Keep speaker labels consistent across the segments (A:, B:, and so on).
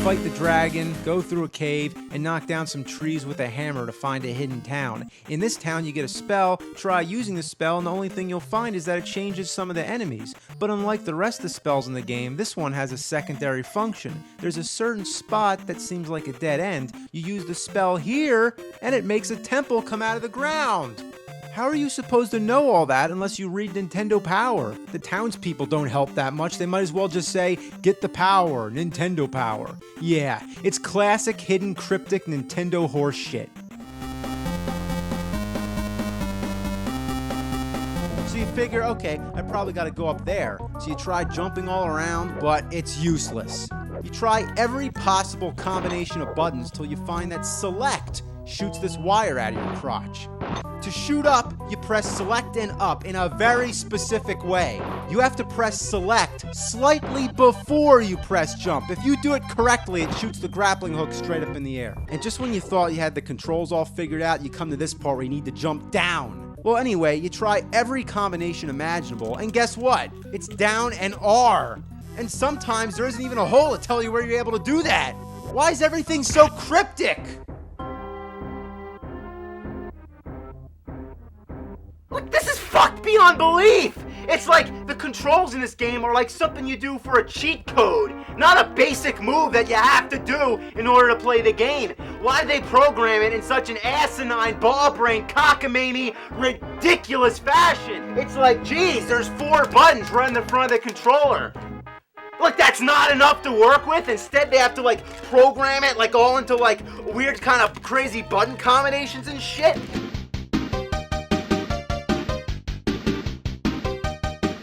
A: fight the dragon, go through a cave, and knock down some trees with a hammer to find a hidden town. In this town, you get a spell, try using the spell, and the only thing you'll find is that it changes some of the enemies. But unlike the rest of the spells in the game, this one has a secondary function. There's a certain spot that seems like a dead end. You use the spell here, and it makes a temple come out of the ground. How are you supposed to know all that unless you read Nintendo Power? The townspeople don't help that much. They might as well just say, get the power, Nintendo Power. Yeah, it's classic hidden cryptic Nintendo horse shit. So you figure, okay, I probably gotta go up there. So you try jumping all around, but it's useless. You try every possible combination of buttons till you find that select shoots this wire out of your crotch. To shoot up, you press select and up in a very specific way. You have to press select slightly before you press jump. If you do it correctly, it shoots the grappling hook straight up in the air. And just when you thought you had the controls all figured out, you come to this part where you need to jump down. Well, anyway, you try every combination imaginable, and guess what? It's down and R. And sometimes there isn't even a hole to tell you where you're able to do that. Why is everything so cryptic?
B: Look, this is fucked beyond belief! It's like the controls in this game are like something you do for a cheat code, not a basic move that you have to do in order to play the game. Why'd they program it in such an asinine, ball-brained, cockamamie, ridiculous fashion? It's like, geez, there's 4 buttons right in the front of the controller. Look, that's not enough to work with. Instead, they have to like program it like all into like weird kind of crazy button combinations and shit.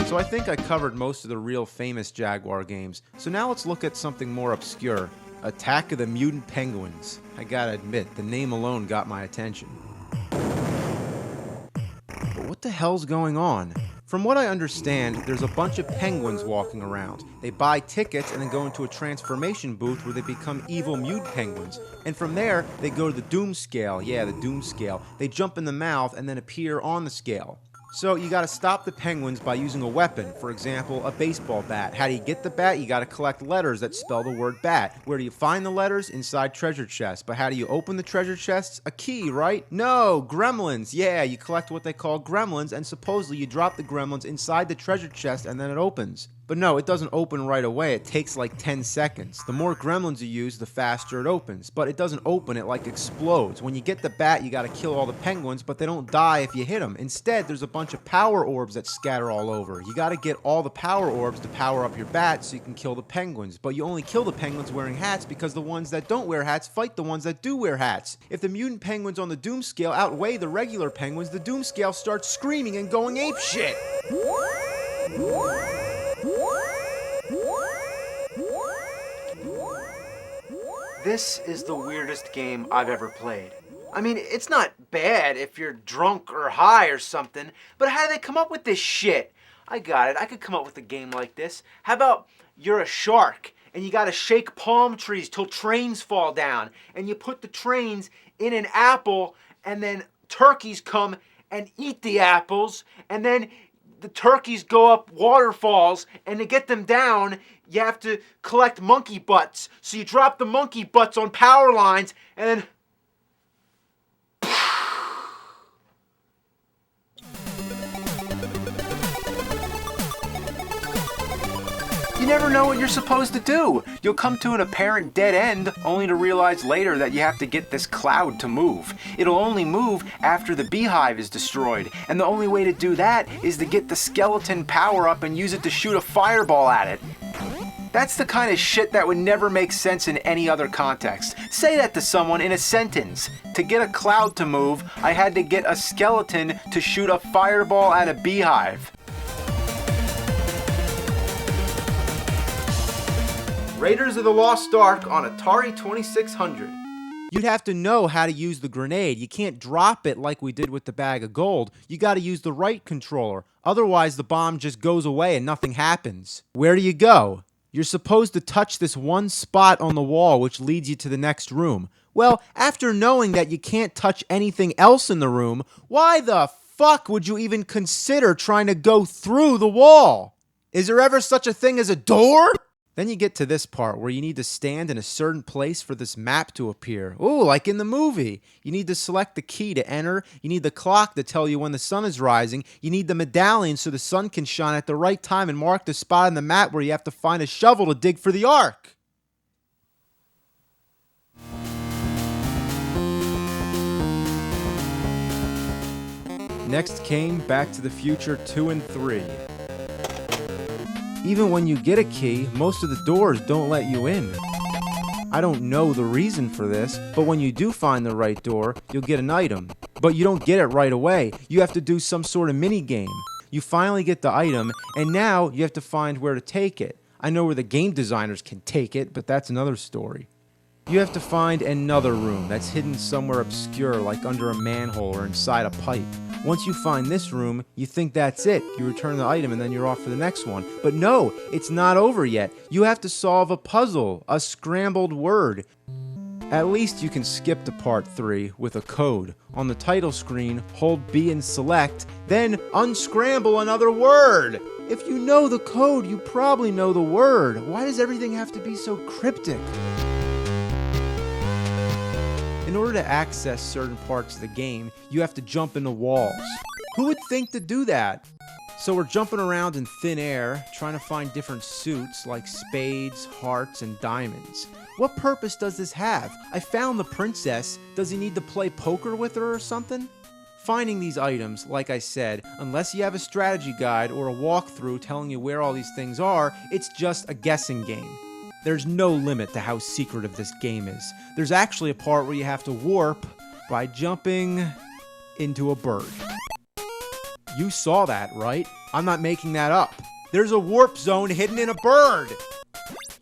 A: So I think I covered most of the real famous Jaguar games, so now let's look at something more obscure. Attack of the Mutant Penguins. I gotta admit, the name alone got my attention. But what the hell's going on? From what I understand, there's a bunch of penguins walking around. They buy tickets and then go into a transformation booth where they become evil mutant penguins. And from there, they go to the Doom Scale. Yeah, the Doom Scale. They jump in the mouth and then appear on the scale. So you gotta stop the penguins by using a weapon, for example, a baseball bat. How do you get the bat? You gotta collect letters that spell the word bat. Where do you find the letters? Inside treasure chests. But how do you open the treasure chests? A key, right? No, gremlins. Yeah, you collect what they call gremlins, and supposedly you drop the gremlins inside the treasure chest and then it opens. But no, it doesn't open right away. It takes like 10 seconds. The more gremlins you use, the faster it opens. But it doesn't open, it like explodes. When you get the bat, you gotta kill all the penguins, but they don't die if you hit them. Instead, there's a bunch of power orbs that scatter all over. You gotta get all the power orbs to power up your bat so you can kill the penguins. But you only kill the penguins wearing hats because the ones that don't wear hats fight the ones that do wear hats. If the mutant penguins on the Doom Scale outweigh the regular penguins, the Doom Scale starts screaming and going apeshit.
B: This is the weirdest game I've ever played. I mean, it's not bad if you're drunk or high or something, but how do they come up with this shit? I got it. I could come up with a game like this. How about you're a shark and you gotta shake palm trees till trains fall down, and you put the trains in an apple, and then turkeys come and eat the apples, and then the turkeys go up waterfalls, and to get them down, you have to collect monkey butts. So you drop the monkey butts on power lines, and then... You never know what you're supposed to do. You'll come to an apparent dead end, only to realize later that you have to get this cloud to move. It'll only move after the beehive is destroyed, and the only way to do that is to get the skeleton power up and use it to shoot a fireball at it. That's the kind of shit that would never make sense in any other context. Say that to someone in a sentence. To get a cloud to move, I had to get a skeleton to shoot a fireball at a beehive. Raiders of the Lost Ark on Atari 2600.
A: You'd have to know how to use the grenade. You can't drop it like we did with the bag of gold. You gotta use the right controller. Otherwise, the bomb just goes away and nothing happens. Where do you go? You're supposed to touch this one spot on the wall which leads you to the next room. Well, after knowing that you can't touch anything else in the room, why the fuck would you even consider trying to go through the wall? Is there ever such a thing as a door? Then you get to this part where you need to stand in a certain place for this map to appear. Ooh, like in the movie. You need to select the key to enter. You need the clock to tell you when the sun is rising. You need the medallion so the sun can shine at the right time and mark the spot on the map where you have to find a shovel to dig for the ark. Next came Back to the Future 2 and 3. Even when you get a key, most of the doors don't let you in. I don't know the reason for this, but when you do find the right door, you'll get an item. But you don't get it right away. You have to do some sort of mini game. You finally get the item, and now you have to find where to take it. I know where the game designers can take it, but that's another story. You have to find another room that's hidden somewhere obscure, like under a manhole or inside a pipe. Once you find this room, you think that's it. You return the item and then you're off for the next one. But no, it's not over yet. You have to solve a puzzle, a scrambled word. At least you can skip to part 3 with a code. On the title screen, hold B and select, then unscramble another word. If you know the code, you probably know the word. Why does everything have to be so cryptic? In order to access certain parts of the game, you have to jump into walls. Who would think to do that? So we're jumping around in thin air, trying to find different suits like spades, hearts, and diamonds. What purpose does this have? I found the princess. Does he need to play poker with her or something? Finding these items, like I said, unless you have a strategy guide or a walkthrough telling you where all these things are, it's just a guessing game. There's no limit to how secretive this game is. There's actually a part where you have to warp by jumping into a bird. You saw that, right? I'm not making that up. There's a warp zone hidden in a bird.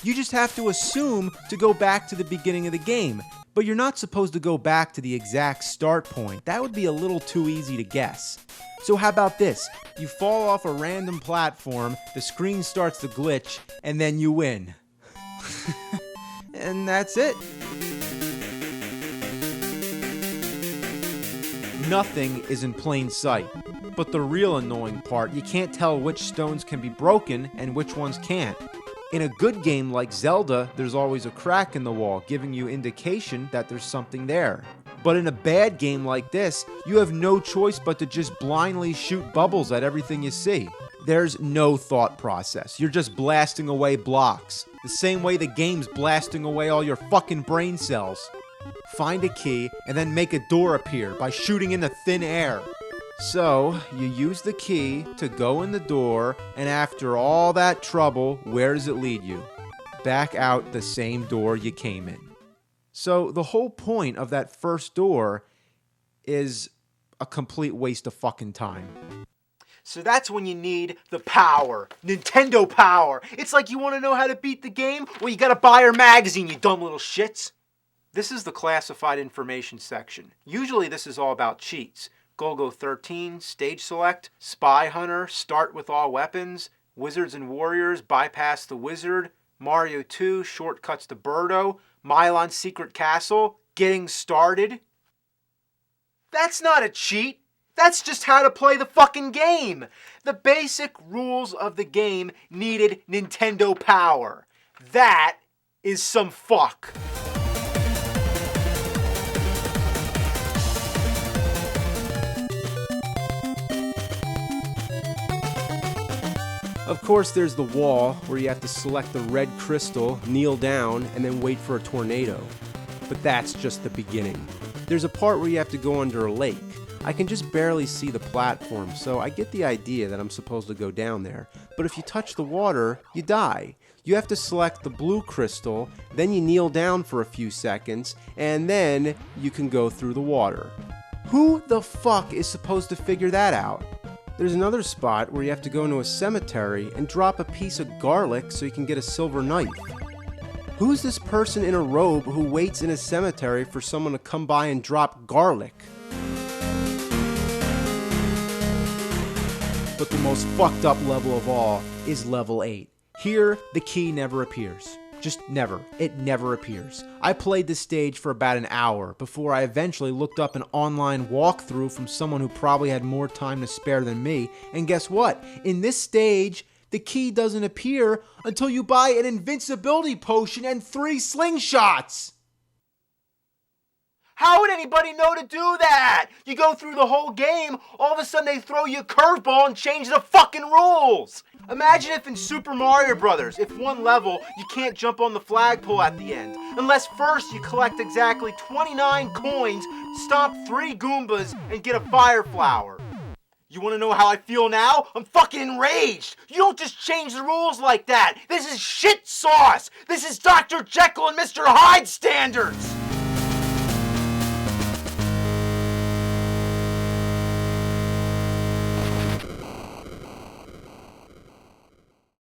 A: You just have to assume to go back to the beginning of the game. But you're not supposed to go back to the exact start point. That would be a little too easy to guess. So how about this? You fall off a random platform, the screen starts to glitch, and then you win. And that's it. Nothing is in plain sight. But the real annoying part, you can't tell which stones can be broken and which ones can't. In a good game like Zelda, there's always a crack in the wall, giving you indication that there's something there. But in a bad game like this, you have no choice but to just blindly shoot bubbles at everything you see. There's no thought process. You're just blasting away blocks. The same way the game's blasting away all your fucking brain cells. Find a key and then make a door appear by shooting into thin air. So, you use the key to go in the door, and after all that trouble, where does it lead you? Back out the same door you came in. So, the whole point of that first door is a complete waste of fucking time.
B: So that's when you need the power. Nintendo power. It's like you want to know how to beat the game? Well, you gotta buy our magazine, you dumb little shits. This is the classified information section. Usually this is all about cheats. Golgo 13, Stage Select, Spy Hunter, Start with all weapons, Wizards and Warriors, Bypass the Wizard, Mario 2, Shortcuts to Birdo, Milon's Secret Castle, Getting Started. That's not a cheat. That's just how to play the fucking game. The basic rules of the game needed Nintendo power. That is some fuck.
C: Of course, there's the wall where you have to select the red crystal, kneel down, and then wait for a tornado. But that's just the beginning. There's a part where you have to go under a lake. I can just barely see the platform, so I get the idea that I'm supposed to go down there. But if you touch the water, you die. You have to select the blue crystal, then you kneel down for a few seconds, and then you can go through the water. Who the fuck is supposed to figure that out? There's another spot where you have to go into a cemetery and drop a piece of garlic so you can get a silver knife. Who's this person in a robe who waits in a cemetery for someone to come by and drop garlic? But the most fucked up level of all is level 8. Here, the key never appears. Just never. It never appears. I played this stage for about an hour before I eventually looked up an online walkthrough from someone who probably had more time to spare than me. And guess what? In this stage,
A: The key doesn't appear until you buy an invincibility potion and 3 slingshots.
B: How would anybody know to do that? You go through the whole game, all of a sudden they throw you a curveball and change the fucking rules. Imagine if in Super Mario Brothers, if one level, you can't jump on the flagpole at the end, unless first you collect exactly 29 coins, stomp 3 Goombas, and get a fire flower. You wanna know how I feel now? I'm fucking enraged! You don't just change the rules like that! This is shit sauce! This is Dr. Jekyll and Mr. Hyde standards!